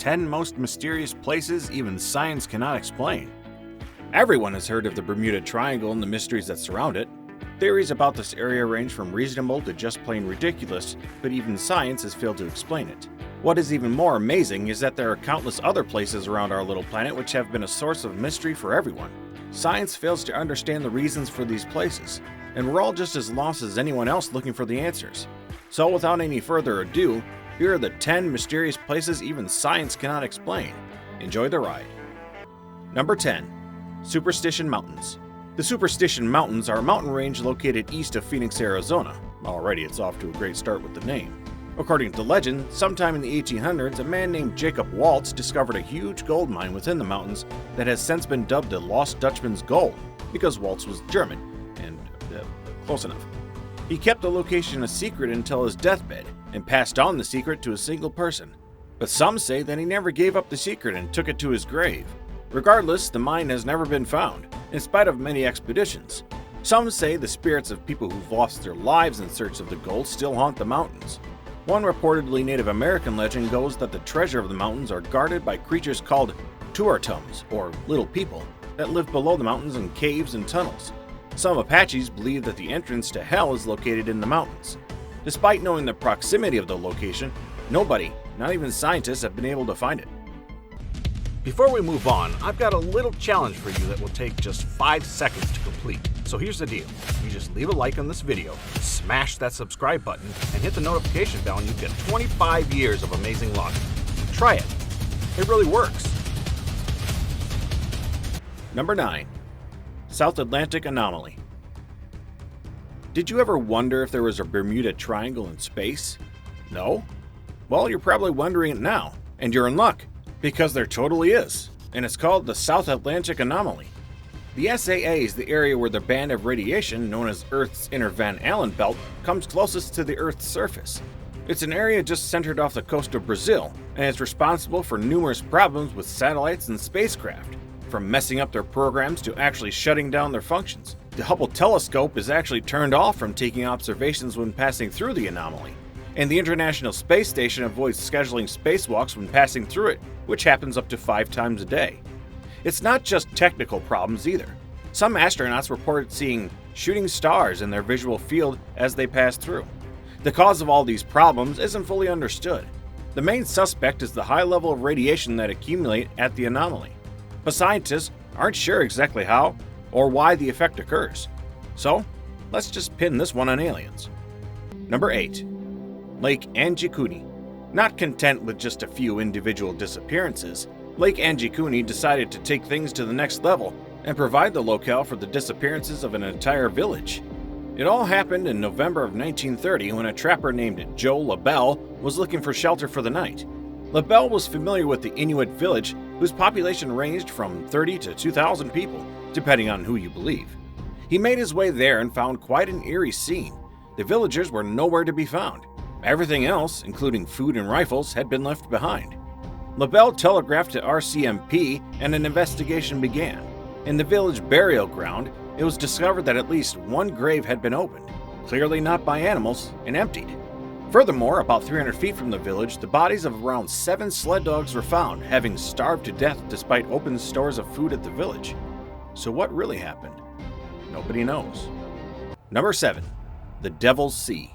10 most mysterious places even science cannot explain. Everyone has heard of the Bermuda Triangle and the mysteries that surround it. Theories about this area range from reasonable to just plain ridiculous, but even science has failed to explain it. What is even more amazing is that there are countless other places around our little planet which have been a source of mystery for everyone. Science fails to understand the reasons for these places, and we're all just as lost as anyone else looking for the answers. So without any further ado, here are the 10 mysterious places even science cannot explain. Enjoy the ride. Number 10. Superstition Mountains. The Superstition Mountains are a mountain range located east of Phoenix, Arizona. Already it's off to a great start with the name. According to legend, sometime in the 1800s, a man named Jacob Waltz discovered a huge gold mine within the mountains that has since been dubbed the Lost Dutchman's Gold, because Waltz was German, and close enough. He kept the location a secret until his deathbed, and passed on the secret to a single person. But some say that he never gave up the secret and took it to his grave. Regardless, the mine has never been found, in spite of many expeditions. Some say the spirits of people who've lost their lives in search of the gold still haunt the mountains. One reportedly Native American legend goes that the treasure of the mountains are guarded by creatures called Tuartums, or little people, that live below the mountains in caves and tunnels. Some Apaches believe that the entrance to hell is located in the mountains. Despite knowing the proximity of the location, nobody, not even scientists, have been able to find it. Before we move on, I've got a little challenge for you that will take just 5 seconds to complete. So here's the deal. You just leave a like on this video, smash that subscribe button, and hit the notification bell and you get 25 years of amazing logic. Try it. It really works. Number 9. South Atlantic Anomaly. Did you ever wonder if there was a Bermuda Triangle in space? No? Well, you're probably wondering it now, and you're in luck, because there totally is, and it's called the South Atlantic Anomaly. The SAA is the area where the band of radiation, known as Earth's inner Van Allen belt, comes closest to the Earth's surface. It's an area just centered off the coast of Brazil, and it's responsible for numerous problems with satellites and spacecraft, from messing up their programs to actually shutting down their functions. The Hubble telescope is actually turned off from taking observations when passing through the anomaly, and the International Space Station avoids scheduling spacewalks when passing through it, which happens up to 5 times a day. It's not just technical problems either. Some astronauts reported seeing shooting stars in their visual field as they passed through. The cause of all these problems isn't fully understood. The main suspect is the high level of radiation that accumulate at the anomaly, but scientists aren't sure exactly how or why the effect occurs. So, let's just pin this one on aliens. Number 8. Lake Anjikuni. Not content with just a few individual disappearances, Lake Anjikuni decided to take things to the next level and provide the locale for the disappearances of an entire village. It all happened in November of 1930 when a trapper named Joe LaBelle was looking for shelter for the night. LaBelle was familiar with the Inuit village, whose population ranged from 30 to 2,000 people, depending on who you believe. He made his way there and found quite an eerie scene. The villagers were nowhere to be found. Everything else, including food and rifles, had been left behind. LaBelle telegraphed to RCMP and an investigation began. In the village burial ground, it was discovered that at least one grave had been opened, clearly not by animals, and emptied. Furthermore, about 300 feet from the village, the bodies of around 7 sled dogs were found, having starved to death despite open stores of food at the village. So what really happened? Nobody knows. Number 7. The Devil's Sea.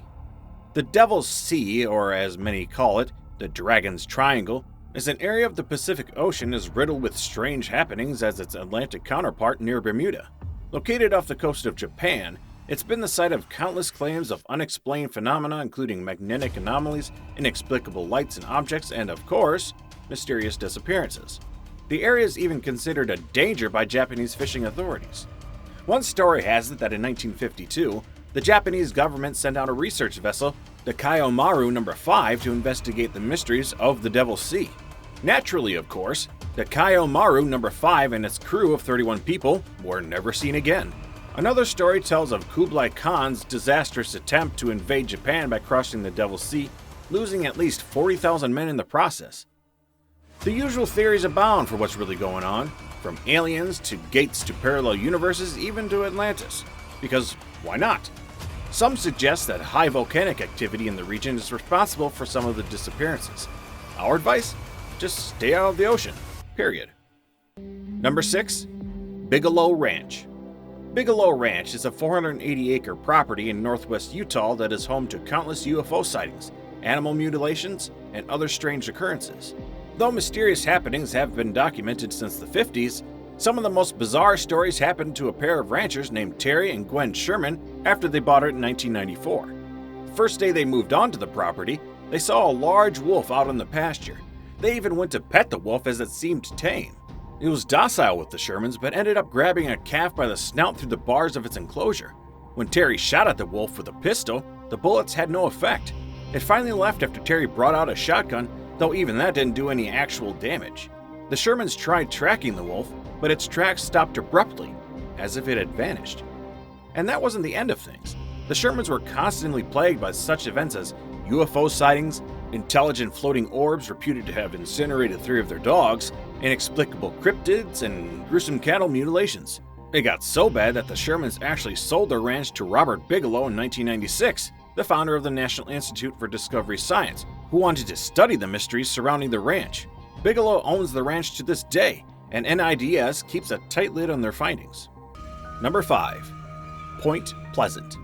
The Devil's Sea, or as many call it, the Dragon's Triangle, is an area of the Pacific Ocean is riddled with strange happenings as its Atlantic counterpart near Bermuda. Located off the coast of Japan, it's been the site of countless claims of unexplained phenomena including magnetic anomalies, inexplicable lights and objects, and of course, mysterious disappearances. The area is even considered a danger by Japanese fishing authorities. One story has it that in 1952, the Japanese government sent out a research vessel, the Kaiomaru No. 5, to investigate the mysteries of the Devil's Sea. Naturally, of course, the Kaiomaru No. 5 and its crew of 31 people were never seen again. Another story tells of Kublai Khan's disastrous attempt to invade Japan by crossing the Devil's Sea, losing at least 40,000 men in the process. The usual theories abound for what's really going on, from aliens to gates to parallel universes, even to Atlantis. Because why not? Some suggest that high volcanic activity in the region is responsible for some of the disappearances. Our advice? Just stay out of the ocean. Period. Number 6. Bigelow Ranch. Bigelow Ranch is a 480-acre property in northwest Utah that is home to countless UFO sightings, animal mutilations, and other strange occurrences. Though mysterious happenings have been documented since the 50s, some of the most bizarre stories happened to a pair of ranchers named Terry and Gwen Sherman after they bought it in 1994. The first day they moved onto the property, they saw a large wolf out on the pasture. They even went to pet the wolf as it seemed tame. It was docile with the Shermans, but ended up grabbing a calf by the snout through the bars of its enclosure. When Terry shot at the wolf with a pistol, the bullets had no effect. It finally left after Terry brought out a shotgun, though even that didn't do any actual damage. The Shermans tried tracking the wolf, but its tracks stopped abruptly, as if it had vanished. And that wasn't the end of things. The Shermans were constantly plagued by such events as UFO sightings, intelligent floating orbs reputed to have incinerated 3 of their dogs, inexplicable cryptids, and gruesome cattle mutilations. It got so bad that the Shermans actually sold their ranch to Robert Bigelow in 1996, the founder of the National Institute for Discovery Science, who wanted to study the mysteries surrounding the ranch. Bigelow owns the ranch to this day, and NIDS keeps a tight lid on their findings. Number 5. Point Pleasant.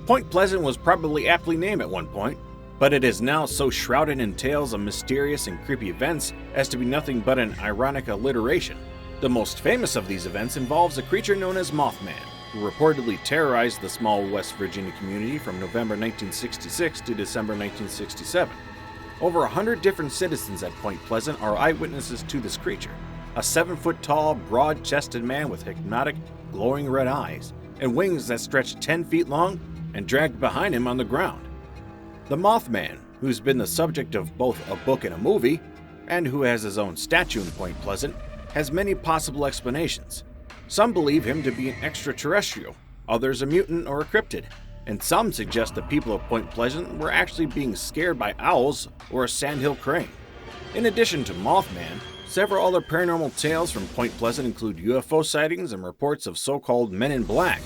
Point Pleasant was probably aptly named at one point, but it is now so shrouded in tales of mysterious and creepy events as to be nothing but an ironic alliteration. The most famous of these events involves a creature known as Mothman, who reportedly terrorized the small West Virginia community from November 1966 to December 1967. Over 100 different citizens at Point Pleasant are eyewitnesses to this creature, a 7-foot-tall, broad-chested man with hypnotic, glowing red eyes, and wings that stretch 10 feet long and dragged behind him on the ground. The Mothman, who's been the subject of both a book and a movie, and who has his own statue in Point Pleasant, has many possible explanations. Some believe him to be an extraterrestrial, others a mutant or a cryptid, and some suggest the people of Point Pleasant were actually being scared by owls or a sandhill crane. In addition to Mothman, several other paranormal tales from Point Pleasant include UFO sightings and reports of so-called men in black,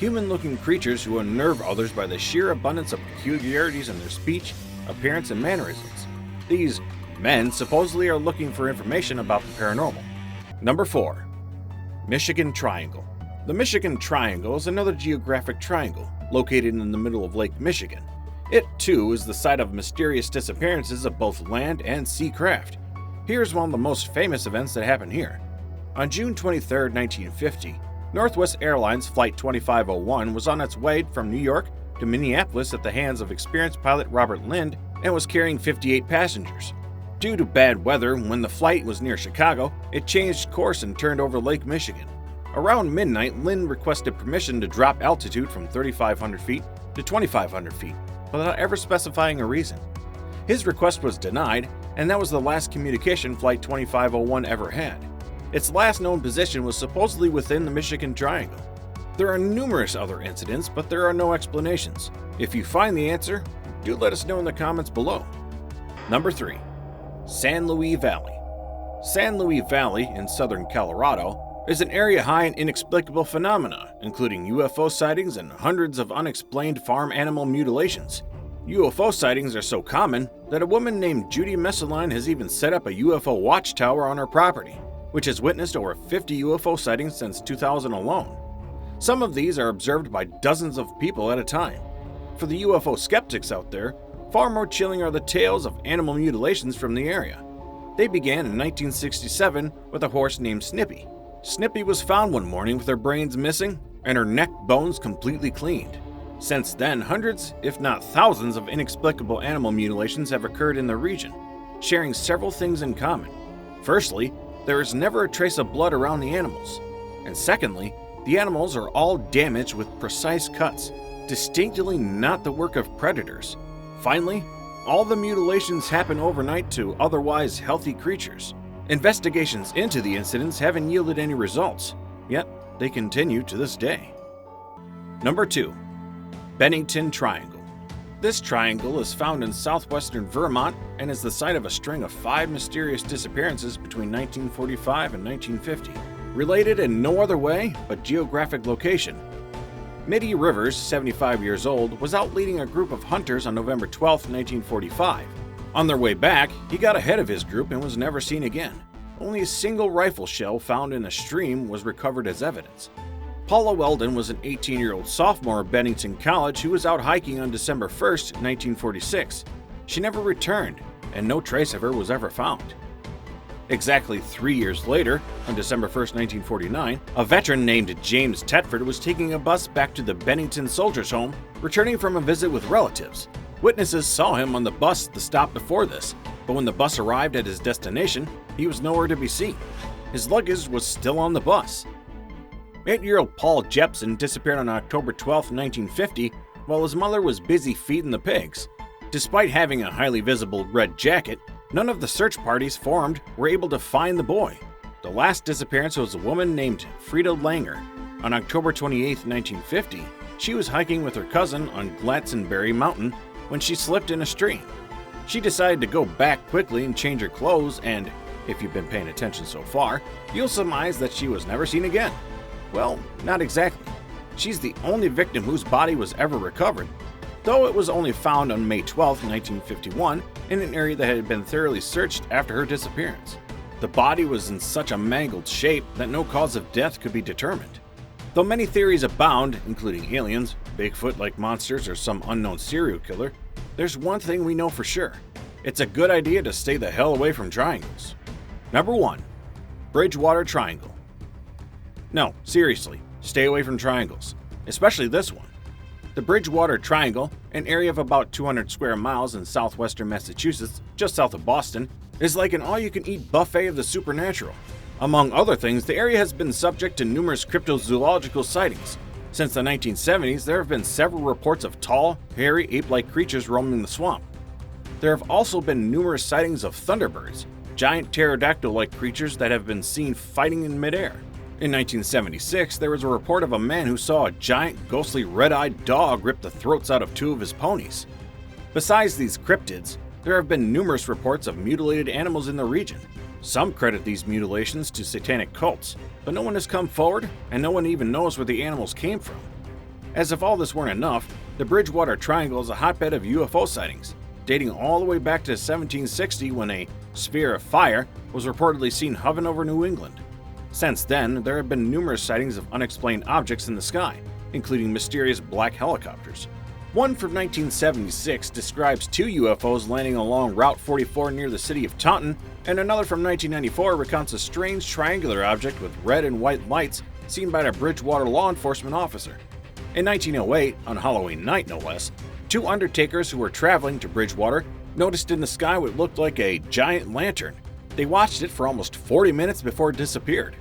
human-looking creatures who unnerve others by the sheer abundance of peculiarities in their speech, appearance, and mannerisms. These men supposedly are looking for information about the paranormal. Number 4. Michigan Triangle. The Michigan Triangle is another geographic triangle located in the middle of Lake Michigan. It, too, is the site of mysterious disappearances of both land and sea craft. Here's one of the most famous events that happened here. On June 23, 1950, Northwest Airlines Flight 2501 was on its way from New York to Minneapolis at the hands of experienced pilot Robert Lind and was carrying 58 passengers. Due to bad weather, when the flight was near Chicago, it changed course and turned over Lake Michigan. Around midnight, Lind requested permission to drop altitude from 3,500 feet to 2,500 feet, without ever specifying a reason. His request was denied, and that was the last communication Flight 2501 ever had. Its last known position was supposedly within the Michigan Triangle. There are numerous other incidents, but there are no explanations. If you find the answer, do let us know in the comments below. Number 3. San Luis Valley. San Luis Valley in southern Colorado is an area high in inexplicable phenomena, including UFO sightings and hundreds of unexplained farm animal mutilations. UFO sightings are so common that a woman named Judy Messeline has even set up a UFO watchtower on her property, which has witnessed over 50 UFO sightings since 2000 alone. Some of these are observed by dozens of people at a time. For the UFO skeptics out there, far more chilling are the tales of animal mutilations from the area. They began in 1967 with a horse named Snippy. Snippy was found one morning with her brains missing and her neck bones completely cleaned. Since then, hundreds, if not thousands, of inexplicable animal mutilations have occurred in the region, sharing several things in common. Firstly, there is never a trace of blood around the animals. And secondly, the animals are all damaged with precise cuts, distinctly not the work of predators. Finally, all the mutilations happen overnight to otherwise healthy creatures. Investigations into the incidents haven't yielded any results, yet they continue to this day. Number 2. Bennington Triangle. This triangle is found in southwestern Vermont and is the site of a string of 5 mysterious disappearances between 1945 and 1950, related in no other way but geographic location. Mitty Rivers, 75 years old, was out leading a group of hunters on November 12, 1945. On their way back, he got ahead of his group and was never seen again. Only a single rifle shell found in a stream was recovered as evidence. Paula Weldon was an 18-year-old sophomore at Bennington College who was out hiking on December 1st, 1946. She never returned, and no trace of her was ever found. Exactly 3 years later, on December 1st, 1949, a veteran named James Tetford was taking a bus back to the Bennington Soldiers' Home, returning from a visit with relatives. Witnesses saw him on the bus the stop before this, but when the bus arrived at his destination, he was nowhere to be seen. His luggage was still on the bus. 8-year-old Paul Jepson disappeared on October 12, 1950, while his mother was busy feeding the pigs. Despite having a highly visible red jacket, none of the search parties formed were able to find the boy. The last disappearance was a woman named Frida Langer. On October 28, 1950, she was hiking with her cousin on Glastonbury Mountain when she slipped in a stream. She decided to go back quickly and change her clothes, and if you've been paying attention so far, you'll surmise that she was never seen again. Well, not exactly. She's the only victim whose body was ever recovered, though it was only found on May 12, 1951, in an area that had been thoroughly searched after her disappearance. The body was in such a mangled shape that no cause of death could be determined. Though many theories abound, including aliens, Bigfoot-like monsters, or some unknown serial killer, there's one thing we know for sure. It's a good idea to stay the hell away from triangles. Number 1. Bridgewater Triangle. No, seriously, stay away from triangles, especially this one. The Bridgewater Triangle, an area of about 200 square miles in southwestern Massachusetts, just south of Boston, is like an all-you-can-eat buffet of the supernatural. Among other things, the area has been subject to numerous cryptozoological sightings. Since the 1970s, there have been several reports of tall, hairy, ape-like creatures roaming the swamp. There have also been numerous sightings of thunderbirds, giant pterodactyl-like creatures that have been seen fighting in midair. In 1976, there was a report of a man who saw a giant, ghostly, red-eyed dog rip the throats out of 2 of his ponies. Besides these cryptids, there have been numerous reports of mutilated animals in the region. Some credit these mutilations to satanic cults, but no one has come forward, and no one even knows where the animals came from. As if all this weren't enough, the Bridgewater Triangle is a hotbed of UFO sightings, dating all the way back to 1760 when a sphere of fire was reportedly seen hovering over New England. Since then, there have been numerous sightings of unexplained objects in the sky, including mysterious black helicopters. One from 1976 describes 2 UFOs landing along Route 44 near the city of Taunton, and another from 1994 recounts a strange triangular object with red and white lights seen by a Bridgewater law enforcement officer. In 1908, on Halloween night no less, 2 undertakers who were traveling to Bridgewater noticed in the sky what looked like a giant lantern. They watched it for almost 40 minutes before it disappeared.